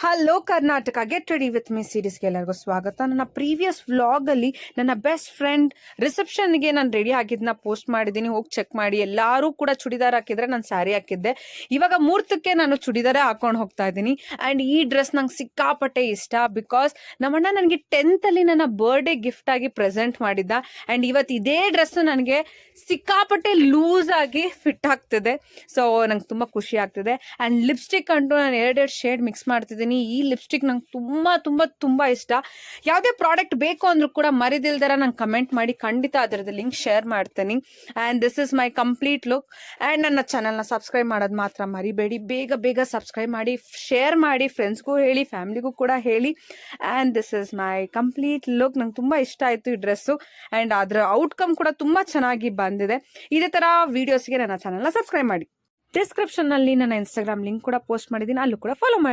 Hello Karnataka, get ready with me ಸೀರೀಸ್ಗೆ ಎಲ್ಲರಿಗೂ ಸ್ವಾಗತ. ನನ್ನ ಪ್ರೀವಿಯಸ್ ವ್ಲಾಗಲ್ಲಿ ನನ್ನ ಬೆಸ್ಟ್ ಫ್ರೆಂಡ್ ರಿಸೆಪ್ಷನ್ಗೆ ನಾನು ರೆಡಿ ಆಗಿದ್ದನ್ನ ಪೋಸ್ಟ್ ಮಾಡಿದ್ದೀನಿ, ಹೋಗಿ ಚೆಕ್ ಮಾಡಿ. ಎಲ್ಲರೂ ಕೂಡ ಚೂಡಿದಾರ್ ಹಾಕಿದ್ರೆ ನಾನು ಸ್ಯಾರಿ ಹಾಕಿದ್ದೆ. ಇವಾಗ ಮುಹೂರ್ತಕ್ಕೆ ನಾನು ಚೂಡಿದಾರೇ ಹಾಕೊಂಡು ಹೋಗ್ತಾ ಇದ್ದೀನಿ. ಆ್ಯಂಡ್ ಈ ಡ್ರೆಸ್ ನಂಗೆ ಸಿಕ್ಕಾಪಟ್ಟೆ ಇಷ್ಟ. ಬಿಕಾಸ್ ನಮ್ಮಣ್ಣ ನನಗೆ 10th ನನ್ನ ಬರ್ಡೇ ಗಿಫ್ಟ್ ಆಗಿ ಪ್ರೆಸೆಂಟ್ ಮಾಡಿದ್ದ. ಆ್ಯಂಡ್ ಇವತ್ತು ಇದೇ ಡ್ರೆಸ್ಸು ನನಗೆ ಸಿಕ್ಕಾಪಟ್ಟೆ ಲೂಸ್ ಆಗಿ ಫಿಟ್ ಆಗ್ತಿದೆ. ಸೊ ನಂಗೆ ತುಂಬ ಖುಷಿ ಆಗ್ತಿದೆ. ಆ್ಯಂಡ್ ಲಿಪ್ಸ್ಟಿಕ್ ಅಂತೂ ನಾನು 2 ಶೇಡ್ ಮಿಕ್ಸ್ ಮಾಡ್ತಿದ್ದೀನಿ. ಈ ಲಿಪ್ಸ್ಟಿಕ್ ನಂಗೆ ತುಂಬ ಇಷ್ಟ. ಯಾವುದೇ ಪ್ರಾಡಕ್ಟ್ ಬೇಕು ಅಂದ್ರೂ ಕೂಡ ಮರಿದಿಲ್ದರ ನಂಗೆ ಕಮೆಂಟ್ ಮಾಡಿ, ಖಂಡಿತ ಅದರದ್ದು ಲಿಂಕ್ ಶೇರ್ ಮಾಡ್ತೀನಿ. And this is my complete look. And ನನ್ನ ಚಾನಲ್ನ ಸಬ್ಸ್ಕ್ರೈಬ್ ಮಾಡೋದು ಮಾತ್ರ ಮರಿಬೇಡಿ. ಬೇಗ ಸಬ್ಸ್ಕ್ರೈಬ್ ಮಾಡಿ, ಶೇರ್ ಮಾಡಿ, ಫ್ರೆಂಡ್ಸ್ಗೂ ಹೇಳಿ, ಫ್ಯಾಮಿಲಿಗೂ ಕೂಡ ಹೇಳಿ. And this is my complete look. ನಂಗೆ ತುಂಬ ಇಷ್ಟ ಆಯಿತು ಈ ಡ್ರೆಸ್ಸು. ಆ್ಯಂಡ್ ಅದರ ಔಟ್ಕಮ್ ಕೂಡ ತುಂಬ ಚೆನ್ನಾಗಿ ಬಂದಿದೆ. ಇದೇ ಥರ ವೀಡಿಯೋಸ್ಗೆ ನನ್ನ ಚಾನಲ್ನ ಸಬ್ಸ್ಕ್ರೈಬ್ ಮಾಡಿ. ಡಿಸ್ಕ್ರಿಪ್ಷನ್ನಲ್ಲಿ ನನ್ನ ಇನ್ಸ್ಟಾಗ್ರಾಮ್ ಲಿಂಕ್ ಕೂಡ ಪೋಸ್ಟ್ ಮಾಡಿದ್ದೀನಿ, ಅಲ್ಲೂ ಕೂಡ ಫಾಲೋ ಮಾಡಿ.